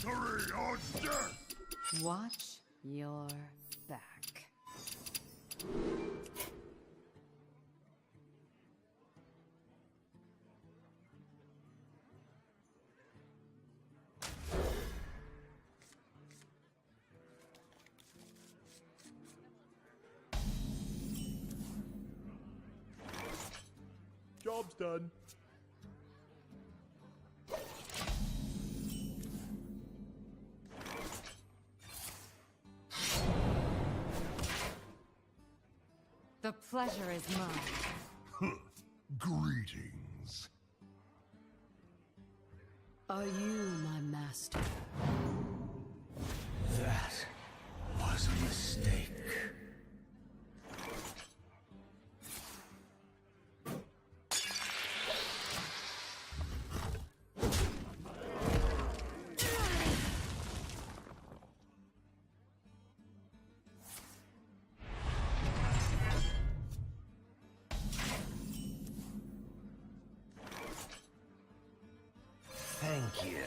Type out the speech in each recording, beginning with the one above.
Victory or death! Watch your back. Job's done. The pleasure is mine. Greetings. Are you my master? That was a mistake. Thank you.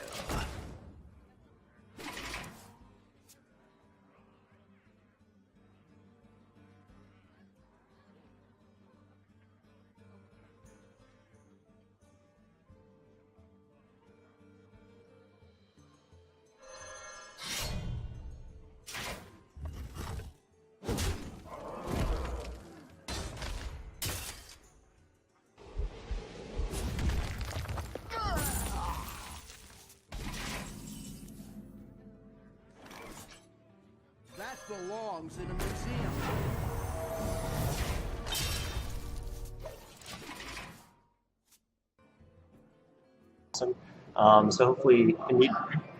That belongs in a museum. So hopefully he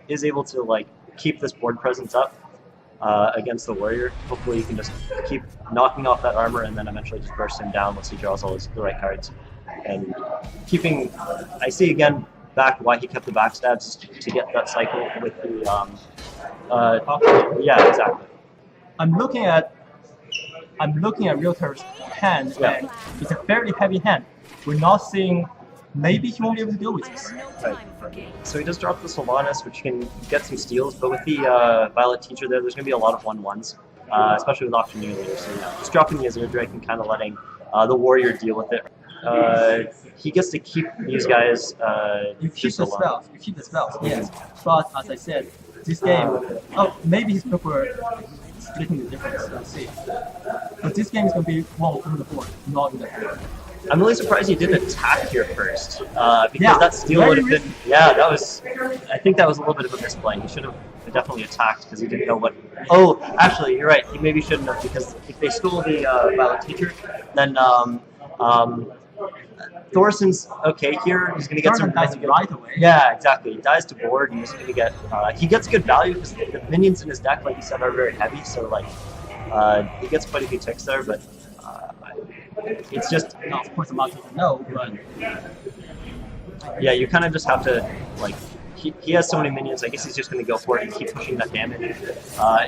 is able to like keep this board presence up against the warrior. Hopefully he can just keep knocking off that armor and then eventually just burst him down once he draws all the right cards. And keeping, I see again back why he kept the backstabs to get that cycle with the yeah, exactly. I'm looking at Realtor's hand, and it's a fairly heavy hand. We're not seeing. Maybe he won't be able to deal with this. Right. So he does drop the Sylvanas, which can get some steals, but with the Violet Teacher there's going to be a lot of 1/1s, especially with Auctioneer later. So yeah, just dropping the Azir Drake and kind of letting the warrior deal with it. He gets to keep these guys. You keep the spells. Yes. But as I said, this game. Maybe he's prefer splitting the difference. Let's see. But this game is going to be won on the board, not in the board. I'm really surprised he didn't attack here first, because that steal would have been. Yeah, that was. I think that was a little bit of a misplay. He should have definitely attacked because he didn't know what. Oh, actually, you're right. He maybe shouldn't have, because if they stole the Violet Teacher, then Thorson's okay here. He's gonna get some dies right away. Yeah, exactly. He dies to board, and he's gonna get. He gets good value because the minions in his deck, like you said, are very heavy. So like, he gets quite a few ticks there, but. It's just, of course, the mod doesn't know, but yeah, you kind of just have to like. He has so many minions. I guess he's just going to go for it and keep pushing that damage.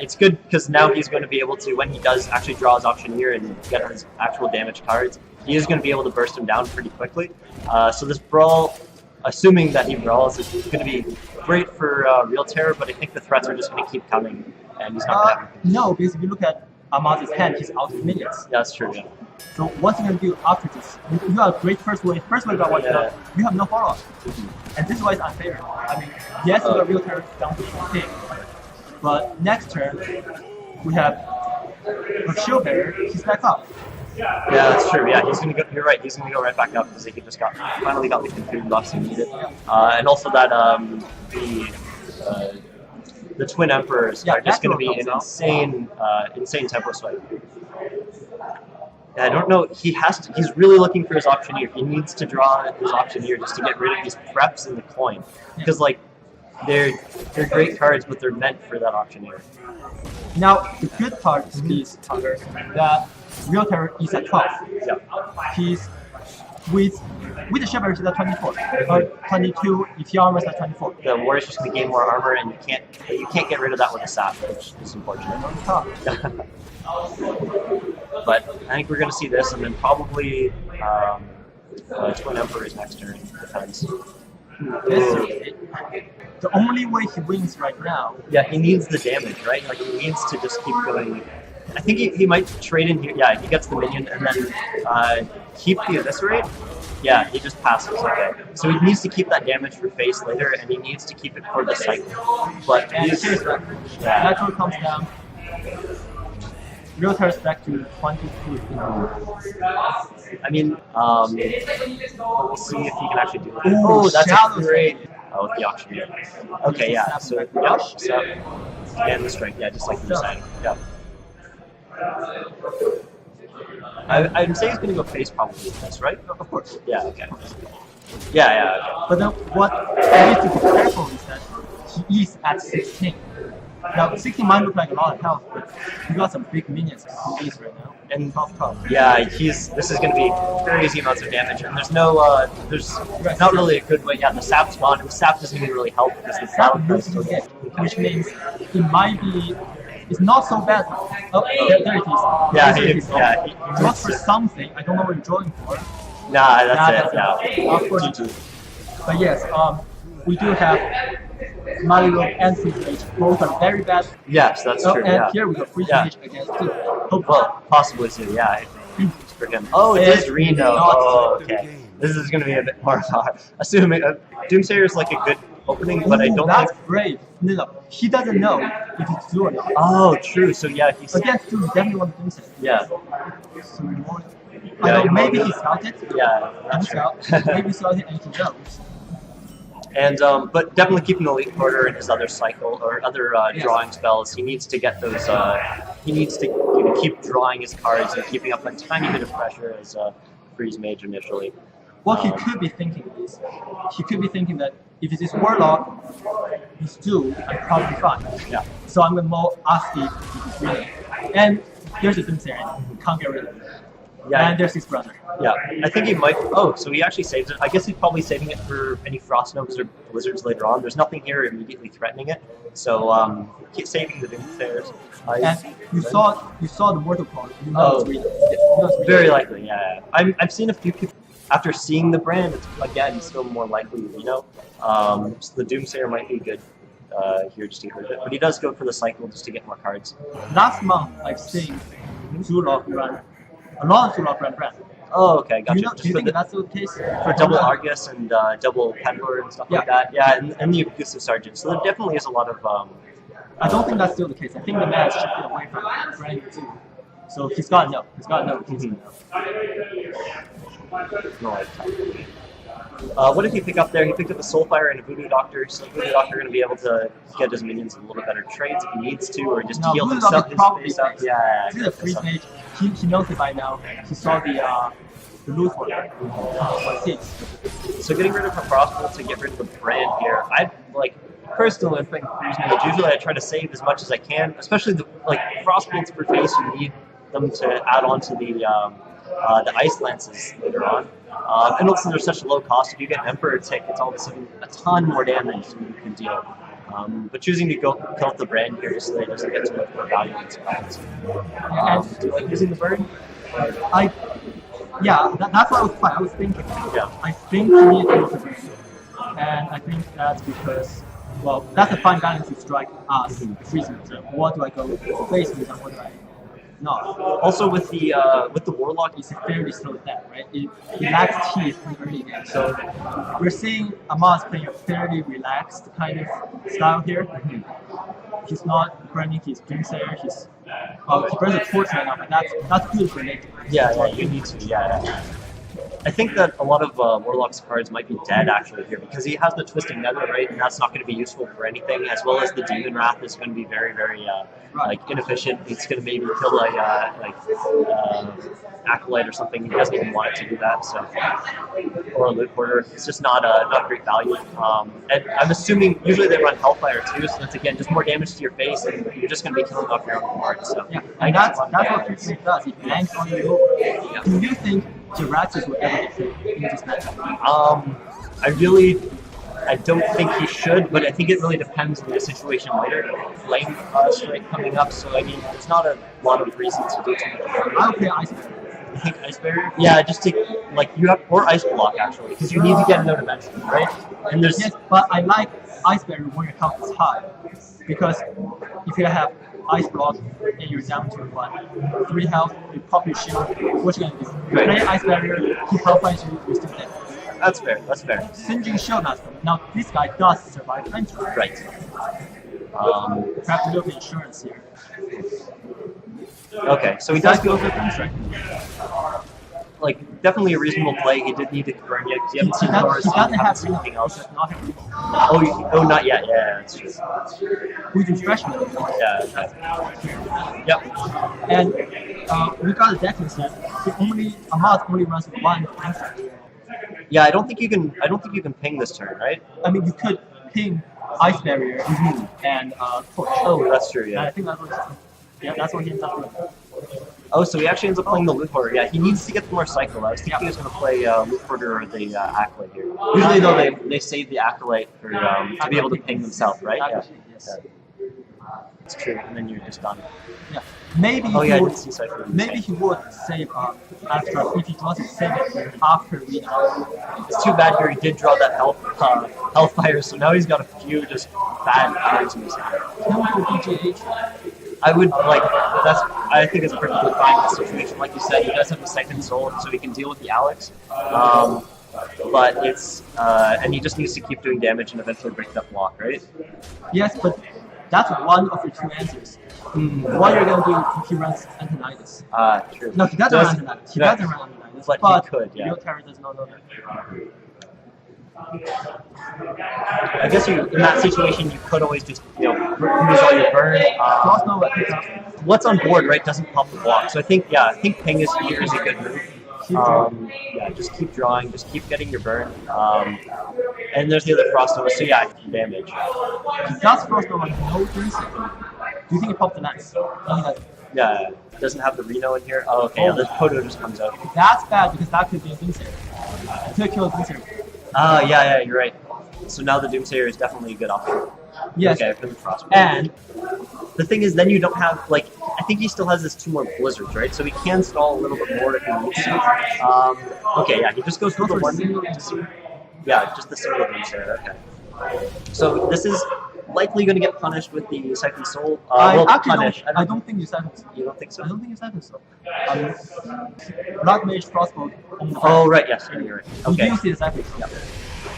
It's good because now he's going to be able to, when he does actually draw his Auctioneer and get his actual damage cards, he is going to be able to burst him down pretty quickly. So this brawl, assuming that he brawls, is going to be great for Real Terror, but I think the threats are just going to keep coming, and he's not going to have. No, because if you look at Amaz's hand, he's out of minions. Yeah, that's true. Yeah. So what's he going to do after this? You have a great first wave. First wave got one shot. You have no follow-up. And this is why it's unfair. I mean, yes, you got Real Terror down to 15. But next turn, we have a Shield Bearer. He's back up. Yeah, that's true. Yeah, he's gonna go. You're right. He's gonna go right back up because he just finally got the confused buffs he needed, and also that the Twin Emperors are just gonna be an insane tempo swipe. I don't know. He's really looking for his Auctioneer. He needs to draw his Auctioneer just to get rid of these preps in the coin, because like they're great cards, but they're meant for that Auctioneer. Now the good part is that Real Terror is at 12. Yeah. He's with the Shepherd is at 24 or 22 if he armors at 24. The Warrior's just gonna gain more armor, and you can't get rid of that with a sap, which is unfortunate. But I think we're going to see this, and then probably Twin Emperor's next turn. Depends. to eviscerate, the only way he wins right now. Yeah, he needs the damage, right? Like he needs to just keep going. I think he might trade in here. Yeah, he gets the minion and then keep the eviscerate. Yeah, he just passes. Okay, so he needs to keep that damage for face later, and he needs to keep it for the cycle. But And he's here's that. yeah. Natural comes down. Real turns back to 22. I mean, we'll see if he can actually do it. Ooh, Oh, that's shallow a great. Oh, with the auctioneer. Okay, yeah. So, yep. So, and the strike. Yeah, just like you said. Yeah. I'd say he's gonna go face probably with this, right? Of course. Yeah. Okay. Yeah. Okay. But then what I need to be careful is that he is at 16. Now 16 might look like a lot of health, but he got some big minions to use right now. And tough. yeah, this is going to be crazy amounts of damage, and there's there's not really a good way. Yeah, the sap's gone, and the sap doesn't even really help because the That sap loses the game, which means it might be. It's not so bad. Oh, there it is. Yeah, There it is. he Not needs for to- something. I don't know what you're drawing for. Nah, that's it. That's No. Unfortunately. But yes, we do have Mario and Freeze Mage. Both are very bad. Yes, that's Oh, true. and Yeah. here we go Freeze Yeah. Mage against two. Hopefully. Well, possibly so. Yeah. For him. Oh, it It's is Reno. not Oh, okay. This is going to be a bit more hard. Assuming Doomsayer is like a good opening, but I Ooh, don't that's think. brave. No, he doesn't know if it's true or not. Oh, true. So yeah, he's Against two, he definitely wants to do something. yeah. So you want. Yeah, I know, you maybe want- he scouted. Yeah, He that's true. scout. Maybe he scouted and he knows. And but definitely keeping the lead quarter in his other cycle or other Yes. drawing spells. He needs to get those. He needs to keep drawing his cards and keeping up a tiny bit of pressure as Freeze Mage initially. What he Um, could be thinking is, he could be thinking that if it's his Warlock, he's two, I'm probably fine. Yeah. So I'm gonna more ask if he's really. And there's a Doomsayer, can't get rid of it. Yeah. And there's his brother. Yeah, I think he might. Oh, so he actually saves it. I guess he's probably saving it for any Frost Gnomes or Blizzards later on. There's nothing here immediately threatening it, so keep saving the Doomsayers. And you saw the Mortal Card. You know Oh. it's real. You know it's real. Very likely, yeah. I've seen a few people after seeing the brand. It's again still more likely, so the Doomsayer might be good here just to get rid of it, but he does go for the cycle just to get more cards. Last month I've seen Zulok run a lot of Zulok run brand. Oh, okay, gotcha. Do you Just think for, the, that's the case? for double Argus and double Peddler and stuff like that. Yeah, and the Abusive Sergeant. So there definitely is a lot of. I don't think that's still the case. I think the man has shifted away from brand too. So he's got to know. He's got to know. He's No lifetime. What did he pick up there? He picked up a Soulfire and a Voodoo Doctor. So Voodoo Doctor going to be able to get his minions a little better trades if he needs to, or just No, heal Voodoo himself. Doctor His probably face up. safe. Yeah, This is a Freeze Mage. He knows it by now. He saw the loot for it. What it is. So getting rid of a Frostbolt to get rid of the brand here, I like personally I think Freeze Mage. Usually I try to save as much as I can, especially the Frostbolts per face. You need them to add on to the Ice Lances later on. And also they're such a low cost. If you get an Emperor tick, it's all of a sudden a ton more damage than you can deal. But choosing to go kill the brand here just so that it doesn't get too much more value in spells. Do you like using the burn? That's what I was fine. I was thinking. Yeah. I think he needs to go to burn. And I think that's because, well, that's a fine balance to strike us, the Freeze Mage. What do I go face with and what do I not? Also with the Warlock, It's a fairly slow death, right? It lacks teeth in the early game. So we're seeing Amaz playing a fairly relaxed kind of style here. He's not burning his Doomsayer, he burns a torch right now, but that's good for later. yeah, you need to, yeah. I think that a lot of Warlock's cards might be dead actually here because he has the Twisting Nether, right? And that's not going to be useful for anything, as well as the Demon Wrath is going to be very, very inefficient. It's going to maybe kill a Acolyte or something. He doesn't even want it to do that, so or a Loot Hoarder. It's just not great value. And I'm assuming usually they run Hellfire too, so that's again just more damage to your face, and you're just going to be killing off your own cards. So Yeah, I and guess that's what Freeze Mage does. It blanks on you over. Do you think Jiraxis will ever get hit in this match? I don't think he should, but I think it really depends on the situation later. Flame strike coming up, so I mean, it's not a lot of reason to do too much. I'll play Ice Bear. I think Ice Barrier. Yeah, just take like you have or Ice Block actually, because you need to get no dimension, right? And there's Yes, but I like Ice Barrier when your health is high, because if you have Ice Block and you're down to 3 health, you pop your shield, what you gonna do? Right. Play Ice Barrier, keep health fights, you're still dead. that's fair. That's fair. Singeing shield master. Now this guy does survive entry. Right. Perhaps a little bit insurance here. Okay, so he Does does go go for things right? like definitely a reasonable play. He did need to burn yet because you haven't He seen Doris, doesn't haven't have seen anything else. Not have Oh, not yet. Yeah, that's true. who's in freshman. Yeah. Okay. Yep. And we got a deck instead. Ahmad only runs with 1 answer. Yeah, I don't think you can. I don't think you can ping this turn, right? I mean, you could ping Ice Barrier and Torch. Oh, that's true. And Yeah. I think that's what he ends up doing. Oh, so he actually ends up playing the Loot Hoarder. Yeah, he needs to get more cycle. I was thinking he was going to play Loot Hoarder or the Acolyte here. Usually, though, they save the Acolyte for to be able to ping themselves, right? Yeah. Yes. That's true. And then you're just done. Yeah. Maybe Oh he yeah, I would. didn't see cycle. Maybe he would save after if he doesn't save it after we know. It's too bad here. He did draw that Hellfire, so now he's got a few just bad cards in his hand. Can we go BGH? I would like that's. I think it's perfectly fine in this situation. Like you said, he does have a second soul, so he can deal with the Alex. But it's and he just needs to keep doing damage and eventually break that block, right? Yes, but that's one of your 2 answers. What you're gonna do if he runs Antonitis? True. No, he doesn't run Antonitis. He doesn't run Antonitis. But he could, yeah. Real Terror does not know that. I guess in that situation you could always just use all your burn. Frost Nova picks up. What's on board, right, doesn't pop the block. So I think ping is here is a good move. Yeah, just keep drawing, just keep getting your burn. And there's the other Frost Nova, so yeah, damage. He does Frost Nova no reason. Do you think he popped the Lance? Yeah, doesn't have the Reno in here. Oh, okay, yeah, the Poto just comes out. That's bad because that could be a Doomsayer. It could kill a Doomsayer. Yeah, you're right. So now the Doomsayer is definitely a good option. Yes. Okay, for the Frostbite. And the thing is, then you don't have, like, I think he still has his 2 more Blizzards, right? So he can stall a little bit more if he needs to. Okay, yeah, he just goes for the one. Yeah, just the single Doomsayer, okay. So this is likely going to get punished with the second soul. I don't think you second soul. You don't think so? I don't think you second soul. Blood Mage Frostbolt. Oh, right, yes, you're right. Okay. You do see the second soul. Yeah.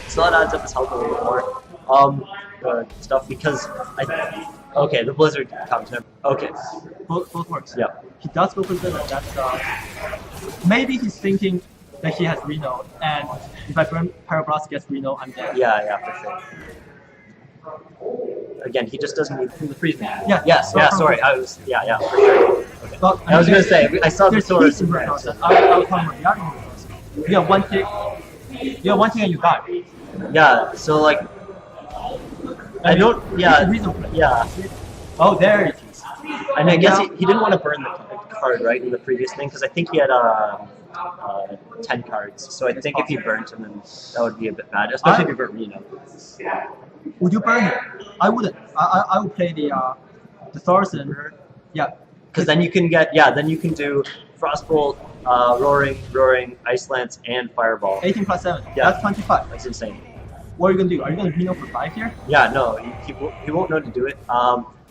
So that adds up his health a little bit more. Stuff because okay, the Blizzard comes now. Okay. Both works. Yeah. He does go for Blizzard. That's maybe he's thinking that he has Reno, and if I burn Parablast gets Reno, I'm dead. Yeah, for sure. Again, he just doesn't need the freeze man. Yeah. Yes. Yeah. Sorry. I was. Yeah. For sure. Okay. But, I was gonna say I saw the Taurus. Taurus. I'll talk about the other ones. You have 1 tick. You have 1 tick and you die. Yeah. So like. I don't. Yeah. Yeah. Oh, there it is. And I guess he didn't want to burn the card right in the previous thing because I think he had 10 cards. So I think if he burnt him, then that would be a bit bad, especially if you burnt Reno. Would you burn him? I wouldn't. I would play the Thorson. Yeah. Because then you can get then you can do Frostbolt, Roaring, Ice Lance, and Fireball. 18 plus 7. Yeah. That's 25. That's insane. What are you gonna do? Are you gonna Reno for 5 here? Yeah, no, he won't know to do it.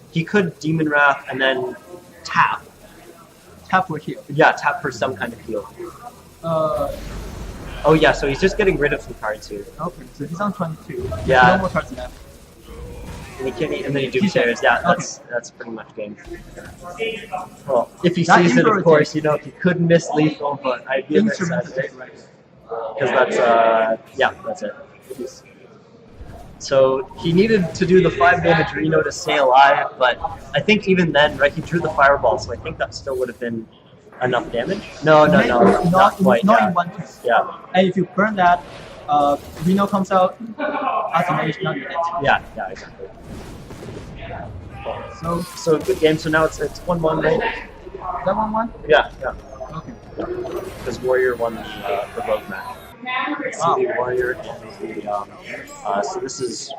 He could Demon Wrath and then tap. Tap for heal. Yeah, tap for some kind of heal. Oh yeah, so he's just getting rid of some cards here. Okay, so he's on 22. Yeah. No more cards left. And then he Doomsayers. Yeah, that's pretty much game. Well, if he sees it, of course, he could miss lethal, but I'd be a bit sad because that's that's it. So he needed to do the 5 damage Reno to stay alive, but I think even then, right, he drew the Fireball, so I think that still would have been enough damage. No, not quite. Not in 1 turn. Yeah. And if you burn that, Reno comes out, as a mage, now you're dead. Yeah, exactly. So good game. So now it's 1-1, right? Is that 1-1? Yeah. Okay. Because Warrior won the Rogue match. Wow. The Warrior and the so this is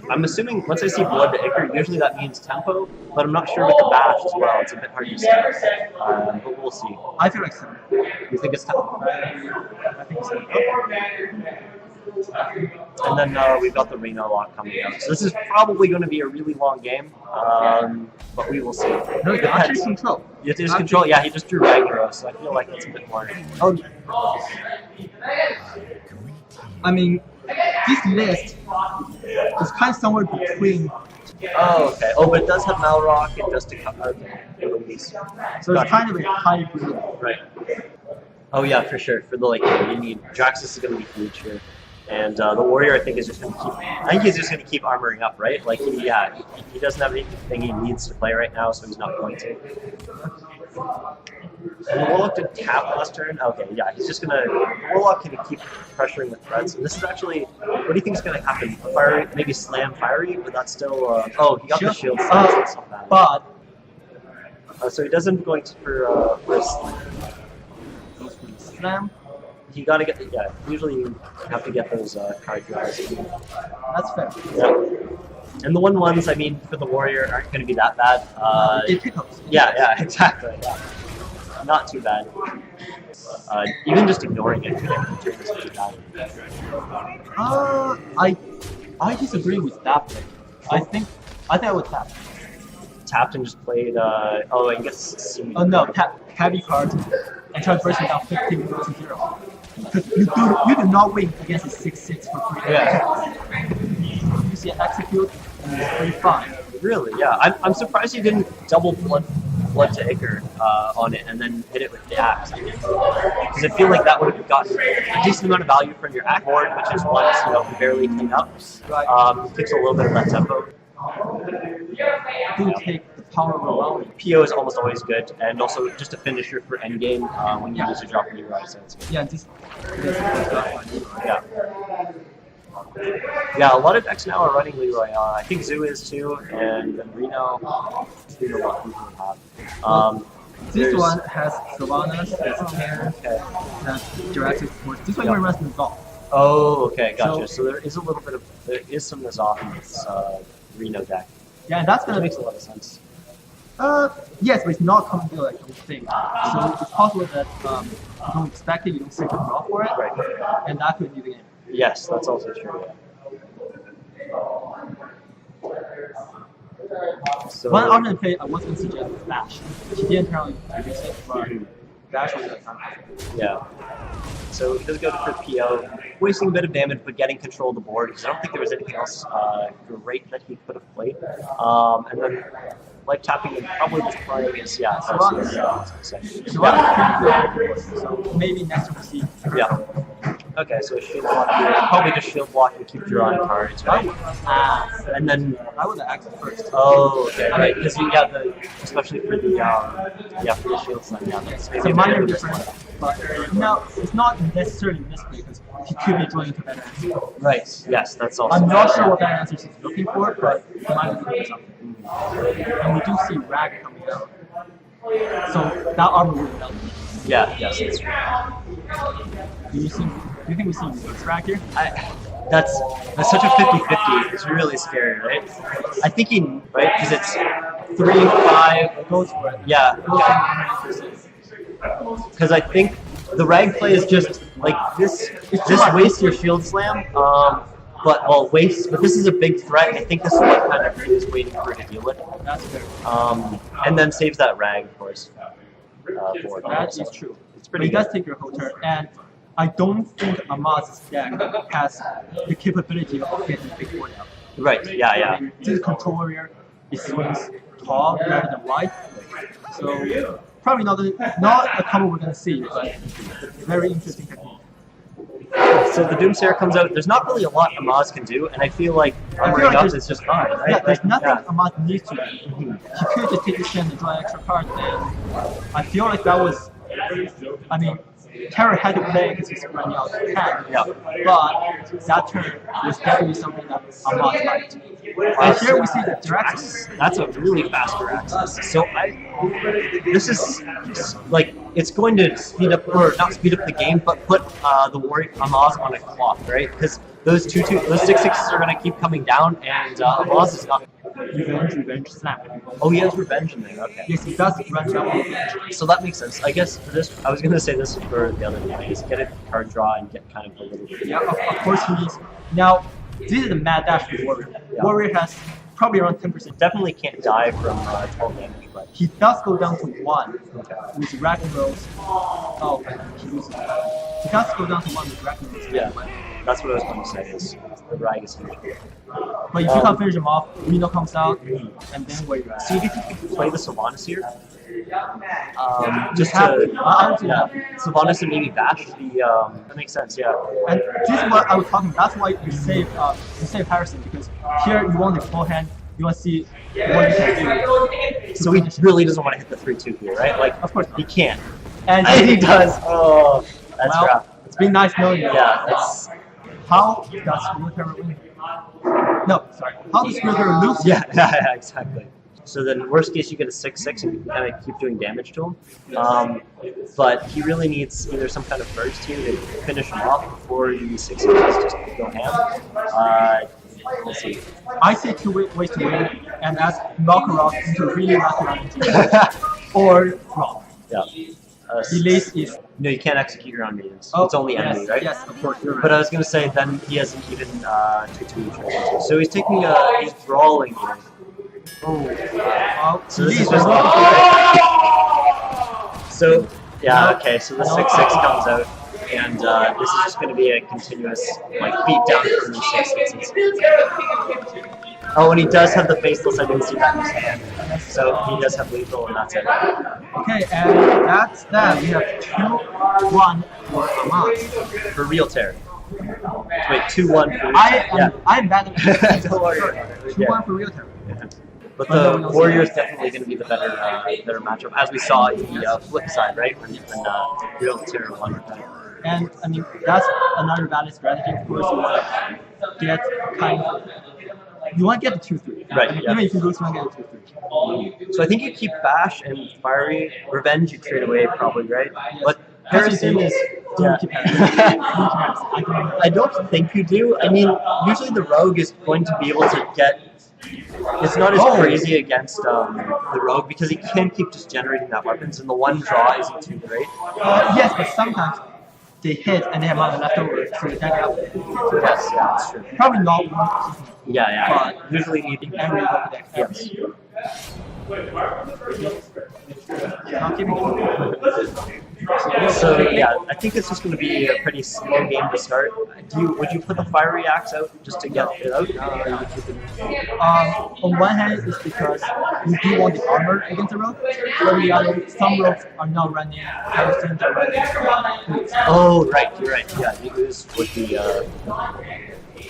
I'm assuming once I see blood to Icar, usually that means tempo, but I'm not sure with the bash as well. It's a bit hard to say, but we'll see. I feel like so. You think it's tempo? I think so. And then we've got the Reno lock coming out. So this is probably going to be a really long game, but we will see. No, It actually depends. control. It is control. Yeah, he just drew Ragnarok, so I feel like it's a bit more. Oh, I mean, this list is kind of somewhere between. Oh, okay. Oh, but it does have Malrock and just a okay. So it's kind of a hybrid. Right. Oh yeah, for sure. For the you need Draxus is going to be huge here, and the Warrior I think is just going to keep. I think he's just going to keep armoring up, right? Like he doesn't have anything he needs to play right now, so he's not going to. And the Warlock did tap last turn. Okay, yeah, he's just gonna. The Warlock can keep pressuring with threats, and this is actually. What do you think is going to happen? A fiery, maybe slam fiery, but that's still. Oh, he got the shield. So that's not bad. But So he doesn't going to for slam. You gotta get the usually you have to get those card draws. That's fair. Yeah. And the 1/1s, I mean, for the Warrior aren't going to be that bad. It pickles. Yeah, exactly. Yeah. Not too bad. Even just ignoring it could turn this too bad. I disagree with that play. I think I would tap. Tapped and just played. Oh, I guess. Oh no, tap heavy card and try versing down 15 to 0. Because you do not win against a 6/6 for free. Yeah. You see an execute and it's 3/5. Really? Yeah. I'm surprised you didn't double blood to Icar on it and then hit it with the axe. Because I feel like that would have gotten a decent amount of value from your axe board, which is once barely cleaned up. Takes a little bit of that tempo. Do take the power of overwhelming. PO is almost always good, and also just a finisher for endgame when you use a drop Leroy, so it's good. Yeah, this is Yeah. Yeah, a lot of decks now are running Leroy. I think Zoo is too, and then Reno. Reno what we have. This one has Sylvanas, has Karen, has Directed Force. This one runs Nazal. Oh, okay, gotcha. So there is a little bit of some Nazal in this Reno deck. Yeah, and that's That gonna makes a lot of sense. yes, but it's not coming to like you think. So it's possible that you don't expect it, you don't see the draw for it, Right. and that could be the game. Yes, that's also true. Yeah. So, One alternate play I was going to suggest was Bash. She didn't tell you to use it, but Bash was the time. yeah. So he does go for PO, wasting a bit of damage, but getting control of the board, because I don't think there was anything else great that he could have played. And then, like tapping and probably just playing is, yeah. So maybe next we'll see. Yeah. Okay, so shield block here. Probably just shield block and keep drawing cards, right? And then I would have axed first. oh, okay, right? Because you got especially for the for the shield side, yeah. That's It's a minor difference, but no, it's not necessarily this play because he could be drawing into better answers. Right. Yes, that's also. I'm not sure what that answer she's looking for, but he might be doing something. And we do see Rag coming out. So that armor will be done. Yeah. Yes, that's true. Do you think we see reverse Rag here? That's such a 50-50. It's really scary, right? I think right, because it's 3-5. Goes for it. Yeah. Because I think the rag play is just like this. Just waste your shield slam. But this is a big threat. I think this is what kind of he was waiting for to deal with. That's fair. And then saves that rag, of course. For That is true. It's But pretty he does good. take your whole turn, and I don't think Ahmad's deck has the capability of getting the big board out. Right. Yeah. This control warrior, it swings tall rather than wide, so probably not a combo we're gonna see, but very interesting technique. So the Doomsayer comes out. There's not really a lot Amaz can do, and I feel like armoring up is just fine, right? Yeah, there's nothing Yeah. Ahmad needs to do. He could just take the stand and draw an extra card, and I feel like that was. I mean, Terra had to play because he's running out of hand. Yeah. But that turn was definitely something that Ahmad liked. And here we see the Draxus. That's a really fast access. So this is like it's going to speed up, or not speed up the game, but put the warrior Amaz on a clock, right? Because those 6/6s are going to keep coming down, and Amaz is not. Revenge, snap. Oh, he has revenge in there. Okay. Yes, he does run down revenge. So that makes sense. I guess for this, I was going to say this for the other game. Is get a card draw and get kind of a little bit. Yeah, of course he needs. Now, this is a mad dash for Warrior. Yeah. Warrior has probably around 10%. Definitely can't die from 12 damage, but He does go down to 1 okay. with Dragon Rose. Oh, okay, he loses. He does go down to 1 with Dragon Rose. Yeah, that's what I was going to say. Is the Rag is huge. But if you can't finish him off, Reno comes out, and then where you at? So you think you could play the Sylvanas here? Just Just have to, to. Honestly, yeah, Sylvanas and maybe Bash. That makes sense. Yeah. And this is what I was talking. That's why you save Harrison, because here you want the full hand. You want to see what you can do. So he really doesn't want to hit the 3/2 here, right? Like, Of course not. he can't. And And he does. Oh, that's well, rough. it's been nice knowing you. Yeah, that's How does Military win? No, sorry. How does Military lose? yeah, exactly. So then, worst case, you get a 6/6 and you can kind of keep doing damage to him. But he really needs either some kind of burst here to finish him off before the 6/6 just go ham. Let's see. I say two ways to win, and that's knock a rock into really lucky rock or rock. Yeah. Delays is. No, you can't execute your own minions. Oh, It's only yes, enemy, right? Yes, of course. You're right. But I was gonna say then he hasn't even 2/2. So he's taking he's brawling here. Oh, So this is delays just So yeah, okay. So the 6/6 comes out, and this is just gonna be a continuous like beat down from the 6/6s. Oh, and he does have the faceless. I didn't see that in his hand. So he does have lethal, and that's it. Okay, and that's that. We have 2-1 for Hamas. For real tear. Wait, 2-1 for I'm bad at Don't worry. 2-1 for real term. But the Warriors definitely going to be the better matchup, as we saw in the flip side, right? When real tear won with that. And I mean that's another valid strategy. Of course, you want to get kind of. You want to get the 2-3. Right, yeah. Even if you lose, you want to get the 2-3. So I think you keep Bash and Fiery. Revenge you trade away probably, right? But Harrison is... Don't Yeah. keep Harrison. I don't think you do. I mean, usually the Rogue is going to be able to get... It's not as crazy against the Rogue because he can keep just generating that weapons, and the one draw isn't too great. Yes, but sometimes they hit and they have money left over, so they deck it up. Yes, yeah, that's true. Probably not one. Yeah. Usually needing Every local deck. Yes. Not keeping So yeah, I think it's just going to be a pretty slow game to start. Would you put the fiery axe out just to get it out? Or you would keep it? On one hand, it's because you do want the armor against the rogue. On the other, some rogues are not running. Harrison are running. Oh right, you're right. Yeah, you lose with the.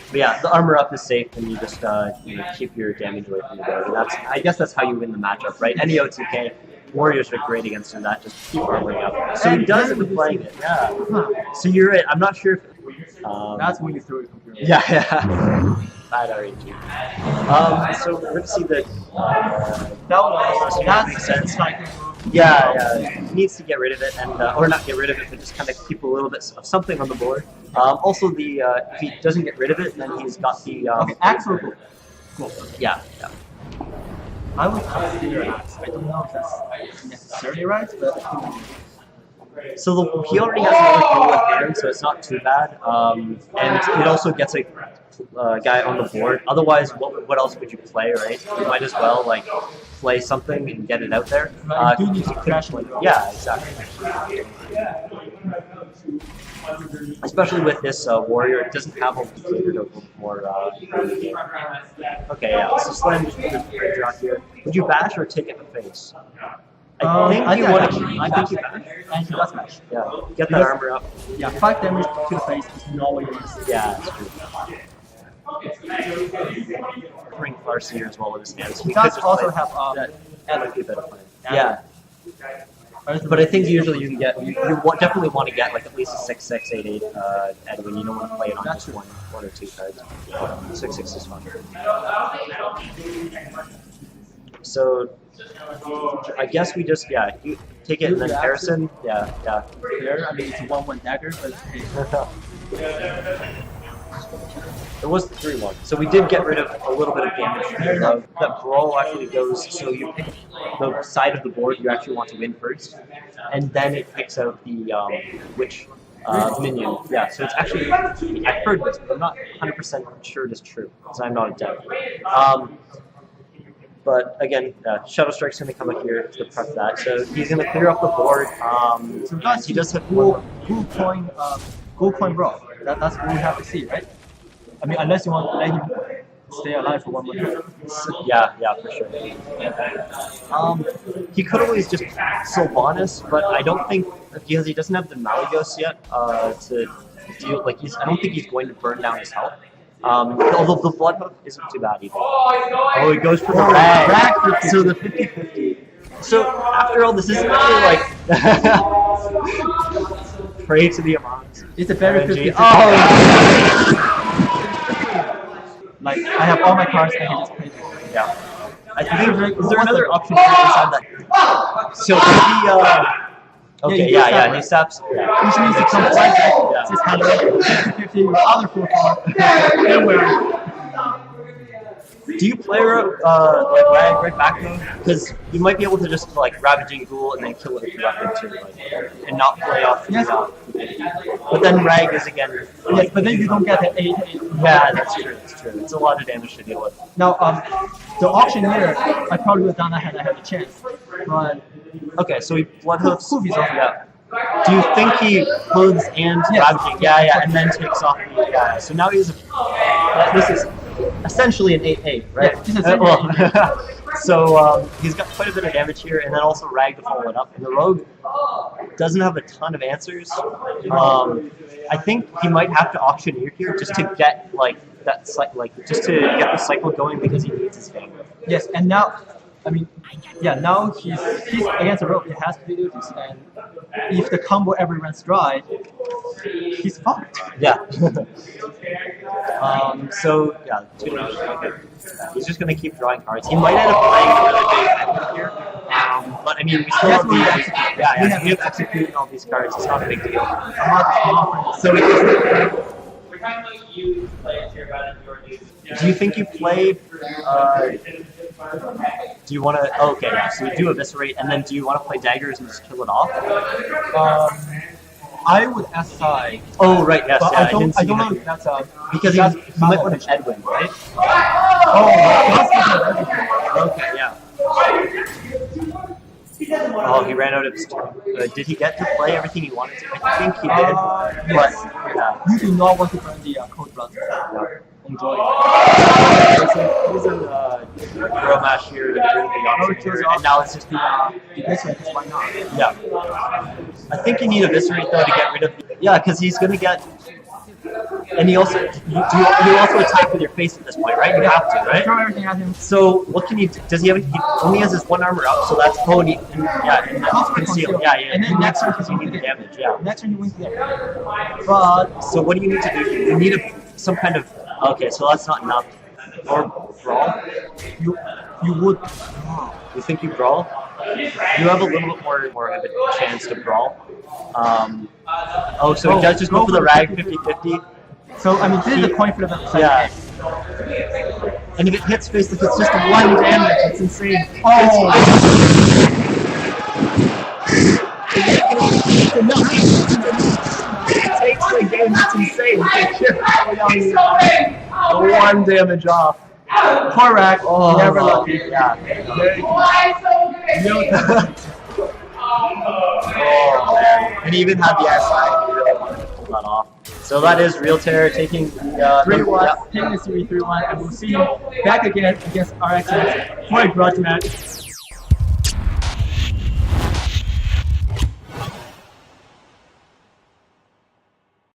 But yeah, the armor up is safe, and you just keep your damage away from the rogue. And I guess that's how you win the matchup, right? Any OTK. Warriors are great against him. That just keep armoring up. So he does end up playing it. Yeah. So you're right. I'm not sure if. That's when you throw your computer. Yeah. Bad RNG. So we're gonna see that. That makes sense. Like, Yeah. He needs to get rid of it, and or not get rid of it, but just kind of keep a little bit of something on the board. Also, if he doesn't get rid of it, then he's got the. actual goal. Yeah. I would consider axe. I don't know if that's necessarily right, but I think So he already has another goal in hand, so it's not too bad. And it also gets a guy on the board. Otherwise, what else would you play, right? You might as well like play something and get it out there. Right, you do need to crash it. Yeah, exactly. Especially with this warrior, it doesn't have a catered more early game. Okay, yeah. So Slam just put a draw here. Would you bash or take it in the face? I think you want to. I think you bash. And he does smash. Yeah, get that armor up. Yeah, 5 damage to the face is not what you want to see. Yeah, that's true. Bring Farseer as well in his hands. He does also have that might be a better plan. Yeah. But I think usually you can get definitely want to get like at least a 6/6, 8/8 Edwin. You don't want to play it on just one or two cards. 6/6 is fine. So I guess we just you take it and then Harrison. Yeah. There, I mean, it's a 1/1 dagger, but hey. It was 3-1, so we did get rid of a little bit of damage. That brawl actually goes, so you pick the side of the board you actually want to win first, and then it picks out the which minion. Yeah, so it's actually, I've heard this, but I'm not 100% sure it is true, because I'm not a dev. But again, Shadow Strike's going to come up here to prep that, so he's going to clear up the board. So guys, he does have gold coin brawl. That's what we have to see, right? I mean, unless you want to let him stay alive for 1 more turn. Yeah, for sure. He could always just Sylvanas, but I don't think, because he doesn't have the Malagos yet to deal, like, I don't think he's going to burn down his health. Although the Bloodhoof isn't too bad either. Oh, he goes for the rag. So the 50-50. So after all, this isn't really like pray to the Amons. It's a very 50-50. Oh! Like, I have all my cards, I can just play them. Yeah. I think is there another option beside that? So maybe okay, yeah, he saps. Yeah. Which means it comes right back. Just have 50-50 with other 4 cards. Do you play like rag right back though? Because you might be able to just like Ravaging Ghoul and then kill it with your weapon too, like, and not play off. Yes. But then rag is again. Yes, but then you don't get the 8/8. Yeah, that's true. It's a lot of damage to deal with. Now, the auctioneer, I probably would have done that had I had a chance. But okay, so he Bloodhoofs. Hoovies off. Yeah. Do you think he clothes and Ravaging? Yeah, and then takes off the So now he's this is essentially an 8/8, right? Yeah, so he's got quite a bit of damage here, and then also rag to follow it up. And the rogue doesn't have a ton of answers. I think he might have to auctioneer here just to get like that just to get the cycle going because he needs his family. Yes, and now, I mean, yeah, now he's against a rogue. He has to do this, and if the combo ever runs dry, he's fucked. Yeah. So yeah, 2 damage. Okay. He's just gonna keep drawing cards. He might end up playing a really big effort here. But I mean, we still have these. Yeah, we have executing all these cards. It's not a big deal. So we just. Do you think you play? Do you want to? Oh, okay, yeah. So you do eviscerate, and then do you want to play daggers and just kill it off? I would SI. Oh, right, yes, But yeah. I don't know if that's because he might want to Edwin, right? Oh, Okay, yeah. Oh, he ran out of his turn. Did he get to play everything he wanted to? I think he did. Yes. But yeah. You do not want to burn the code blood. Enjoy. He's a Hero Mash here to get rid of the option here, and now it's just the Eviscerate, why not? yeah. I think you need Eviscerate though to get rid of because he's gonna get. And he also you also attack with your face at this point, right? You have to, right? Throw everything at him. So what can you do? Does he have? He only has his 1 armor up, so that's and that's conceal. Yeah. And then next turn you need the damage. Yeah. Next turn you win the game. But so what do you need to do? You need some kind of. Okay, so that's not enough. Or brawl. you would. You think you brawl? You have a little bit more of a chance to brawl. So he does just go for the rag 50-50. So I mean, this is the coin flip. Yeah. And if it hits face, if it's just 1 damage, it's insane. Oh. It takes the game, it's insane. The 1 damage off. Poor rag. Oh, never lucky. Yeah. And he even had the SI if he really wanted to pull that off. So that is Real Terror taking 3-1, taking the 3-1, and we'll see him back again against RX for a grudge match.